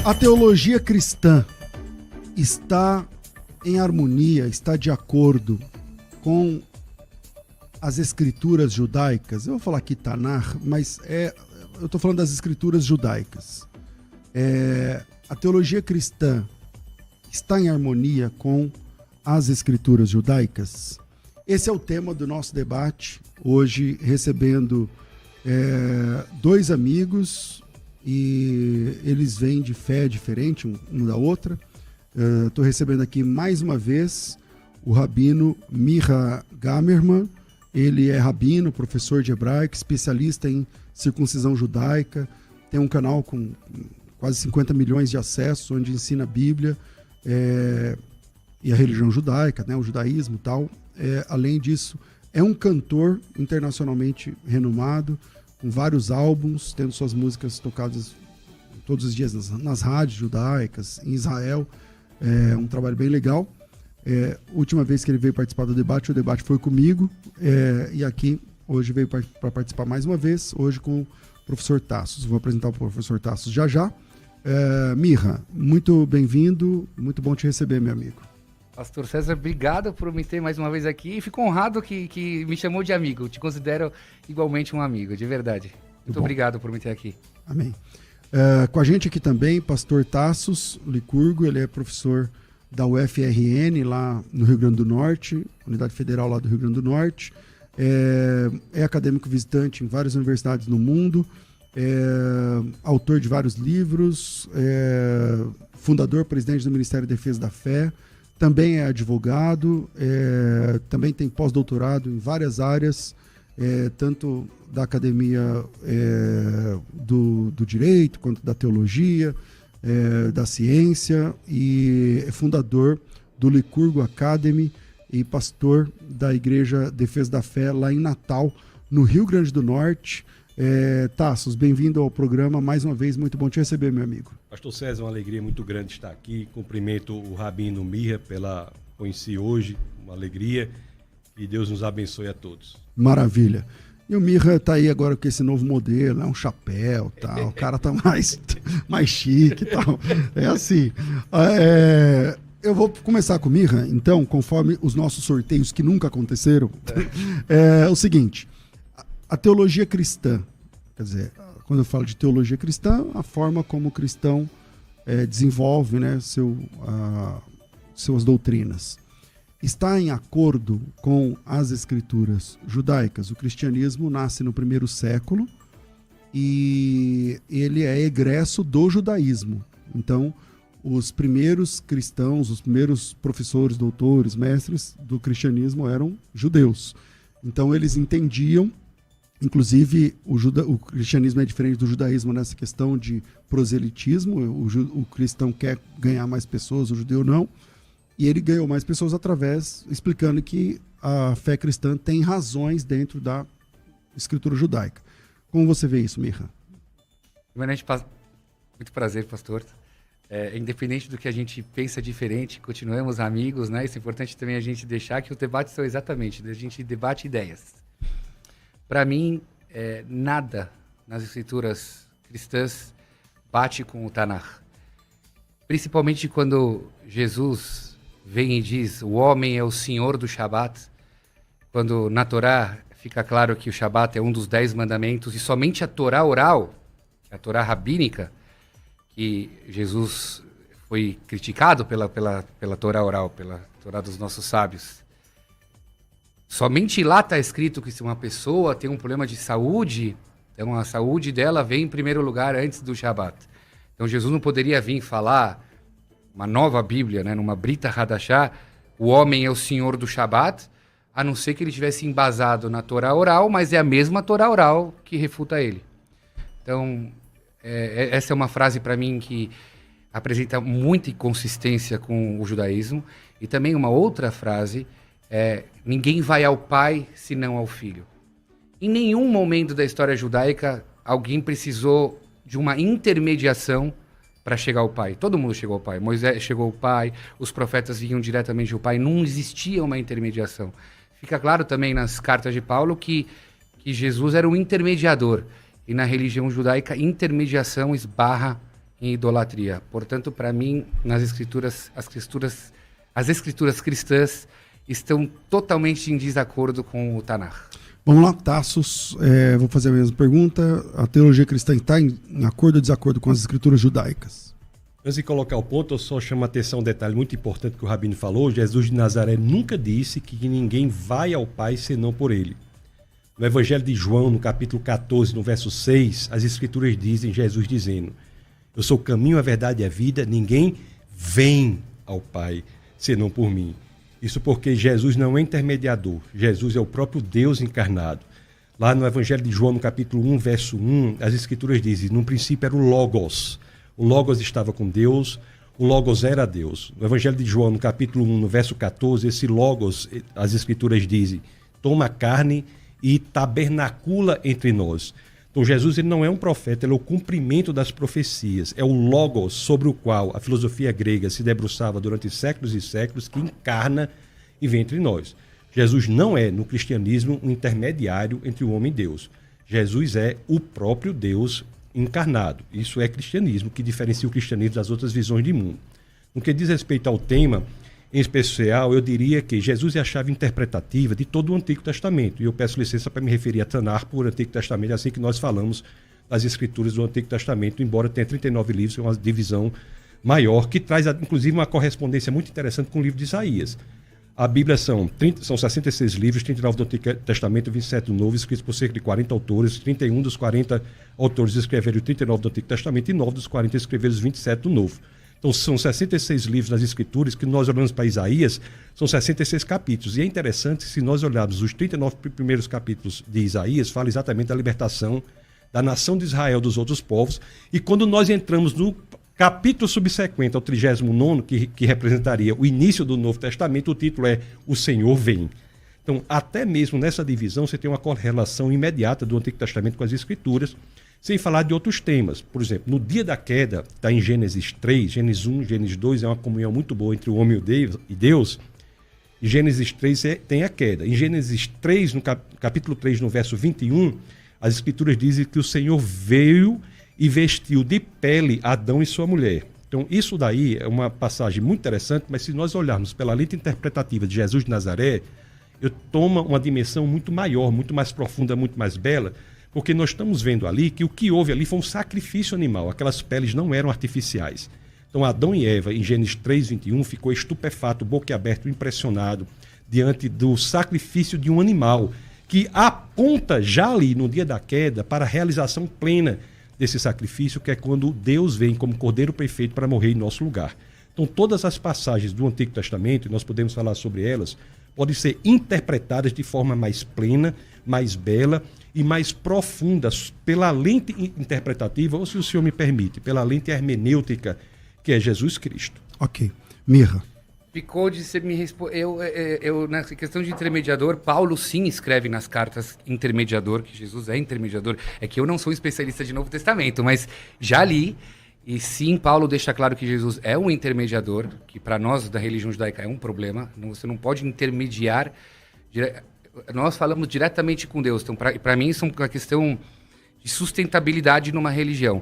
A teologia cristã está em harmonia, está de acordo com as escrituras judaicas? Eu vou falar aqui Tanar, mas eu estou falando das escrituras judaicas. A teologia cristã está em harmonia com as escrituras judaicas? Esse é o tema do nosso debate, hoje recebendo dois amigos, e eles vêm de fé diferente um da outra. Estou recebendo aqui mais uma vez o rabino Micha Gamerman. Ele é rabino, professor de hebraico, especialista em circuncisão judaica, tem um canal com quase 50 milhões de acessos, onde ensina a Bíblia e a religião judaica, né, o judaísmo e tal. Além disso, é um cantor internacionalmente renomado, com vários álbuns, tendo suas músicas tocadas todos os dias nas rádios judaicas, em Israel. É um trabalho bem legal. Última vez que ele veio participar do debate, o debate foi comigo, e aqui hoje veio para participar mais uma vez, hoje com o professor Tassos. Vou apresentar o professor Tassos já já. Micha, muito bem-vindo, muito bom te receber, meu amigo. Pastor César, obrigado por me ter mais uma vez aqui, e fico honrado que me chamou de amigo. Te considero igualmente um amigo, de verdade. Muito obrigado por me ter aqui. Amém. Com a gente aqui também, pastor Tassos Licurgo, ele é professor da UFRN, lá no Rio Grande do Norte, Unidade Federal lá do Rio Grande do Norte. É acadêmico visitante em várias universidades no mundo, autor de vários livros, fundador, presidente do Ministério da Defesa da Fé, também é advogado, também tem pós-doutorado em várias áreas, tanto da academia do direito, quanto da teologia, da ciência, e é fundador do Licurgo Academy e pastor da Igreja Defesa da Fé lá em Natal, no Rio Grande do Norte. Tassos, bem-vindo ao programa mais uma vez, muito bom te receber, meu amigo. Pastor César, uma alegria muito grande estar aqui. Cumprimento o rabino Micha pela conheci hoje, uma alegria, e Deus nos abençoe a todos. Maravilha. E o Micha tá aí agora com esse novo modelo, um chapéu, tal. O cara tá mais chique e tal. É assim. Eu vou começar com o Micha, então, conforme os nossos sorteios que nunca aconteceram. É o seguinte, a teologia cristã, quer dizer, quando eu falo de teologia cristã, a forma como o cristão desenvolve, né, suas doutrinas, está em acordo com as escrituras judaicas. O cristianismo nasce no primeiro século e ele é egresso do judaísmo. Então, os primeiros cristãos, os primeiros professores, doutores, mestres do cristianismo eram judeus. Então, eles entendiam, inclusive o cristianismo é diferente do judaísmo nessa questão de proselitismo. O cristão quer ganhar mais pessoas, o judeu não. E ele ganhou mais pessoas explicando que a fé cristã tem razões dentro da escritura judaica. Como você vê isso, Micha? Primeiramente, muito prazer, pastor. Independente do que a gente pensa diferente, continuamos amigos, né? Isso é importante também a gente deixar que os debates são exatamente, a gente debate ideias. Para mim, nada nas escrituras cristãs bate com o Tanar. Principalmente quando Jesus vem e diz, o homem é o senhor do Shabat, quando na Torá fica claro que o Shabat é um dos 10 mandamentos, e somente a Torá oral, a Torá rabínica, que Jesus foi criticado pela Torá oral, pela Torá dos nossos sábios. Somente lá está escrito que se uma pessoa tem um problema de saúde, então a saúde dela vem em primeiro lugar antes do Shabat. Então Jesus não poderia vir falar uma nova Bíblia, né, numa Brita Hadashá, o homem é o senhor do Shabat, a não ser que ele tivesse embasado na Torá oral, mas é a mesma Torá oral que refuta ele. Então, essa é uma frase para mim que apresenta muita inconsistência com o judaísmo. E também uma outra frase, ninguém vai ao pai senão ao filho. Em nenhum momento da história judaica alguém precisou de uma intermediação para chegar ao pai. Todo mundo chegou ao pai. Moisés chegou ao pai, os profetas vinham diretamente ao pai, não existia uma intermediação. Fica claro também nas cartas de Paulo que Jesus era um intermediador. E na religião judaica, intermediação esbarra em idolatria. Portanto, para mim, as escrituras cristãs estão totalmente em desacordo com o Tanar. Vamos lá, Tassos, vou fazer a mesma pergunta. A teologia cristã está em acordo ou desacordo com as escrituras judaicas? Antes de colocar o ponto, eu só chamo a atenção um detalhe muito importante que o Rabino falou. Jesus de Nazaré nunca disse que ninguém vai ao Pai senão por ele. No Evangelho de João, no capítulo 14, no verso 6, as escrituras dizem, Jesus dizendo: eu sou o caminho, a verdade e a vida, ninguém vem ao Pai senão por mim. Isso porque Jesus não é intermediador, Jesus é o próprio Deus encarnado. Lá no Evangelho de João, no capítulo 1, verso 1, as escrituras dizem, no princípio era o Logos estava com Deus, o Logos era Deus. No Evangelho de João, no capítulo 1, no verso 14, esse Logos, as escrituras dizem, toma carne e tabernacula entre nós. Então Jesus ele não é um profeta, ele é o cumprimento das profecias, é o Logos sobre o qual a filosofia grega se debruçava durante séculos e séculos, que encarna e vem entre nós. Jesus não é, no cristianismo, um intermediário entre o homem e Deus. Jesus é o próprio Deus encarnado. Isso é cristianismo, que diferencia o cristianismo das outras visões de mundo. No que diz respeito ao tema, em especial, eu diria que Jesus é a chave interpretativa de todo o Antigo Testamento. E eu peço licença para me referir a Tanar por Antigo Testamento, assim que nós falamos das escrituras do Antigo Testamento, embora tenha 39 livros, é uma divisão maior, que traz, inclusive, uma correspondência muito interessante com o livro de Isaías. A Bíblia são 66 livros, 39 do Antigo Testamento, 27 do Novo, escritos por cerca de 40 autores, 31 dos 40 autores escreveram 39 do Antigo Testamento e 9 dos 40 escreveram os 27 do Novo. Então são 66 livros nas Escrituras, que nós olhamos para Isaías, são 66 capítulos. E é interessante, se nós olharmos os 39 primeiros capítulos de Isaías, fala exatamente da libertação da nação de Israel dos outros povos. E quando nós entramos no capítulo subsequente ao 39º, que representaria o início do Novo Testamento, o título é O Senhor Vem. Então, até mesmo nessa divisão, você tem uma correlação imediata do Antigo Testamento com as Escrituras, sem falar de outros temas. Por exemplo, no dia da queda, está em Gênesis 3, Gênesis 1, Gênesis 2, é uma comunhão muito boa entre o homem e Deus. Em Gênesis 3 tem a queda. Em Gênesis 3, no capítulo 3, no verso 21, as Escrituras dizem que o Senhor veio e vestiu de pele Adão e sua mulher. Então, isso daí é uma passagem muito interessante, mas se nós olharmos pela lente interpretativa de Jesus de Nazaré, toma uma dimensão muito maior, muito mais profunda, muito mais bela, porque nós estamos vendo ali que o que houve ali foi um sacrifício animal, aquelas peles não eram artificiais. Então, Adão e Eva, em Gênesis 3, 21, ficou estupefato, boquiaberto, impressionado, diante do sacrifício de um animal, que aponta já ali, no dia da queda, para a realização plena desse sacrifício, que é quando Deus vem como Cordeiro perfeito para morrer em nosso lugar. Então, todas as passagens do Antigo Testamento, e nós podemos falar sobre elas, podem ser interpretadas de forma mais plena, mais bela e mais profunda, pela lente interpretativa, ou se o senhor me permite, pela lente hermenêutica, que é Jesus Cristo. Ok. Mirra. Ficou de você me responder. Eu, nessa questão de intermediador, Paulo sim escreve nas cartas intermediador, que Jesus é intermediador. É que eu não sou especialista de Novo Testamento, mas já li. E sim, Paulo deixa claro que Jesus é um intermediador, que para nós da religião judaica é um problema. Você não pode intermediar. Nós falamos diretamente com Deus. Então, para mim, isso é uma questão de sustentabilidade numa religião.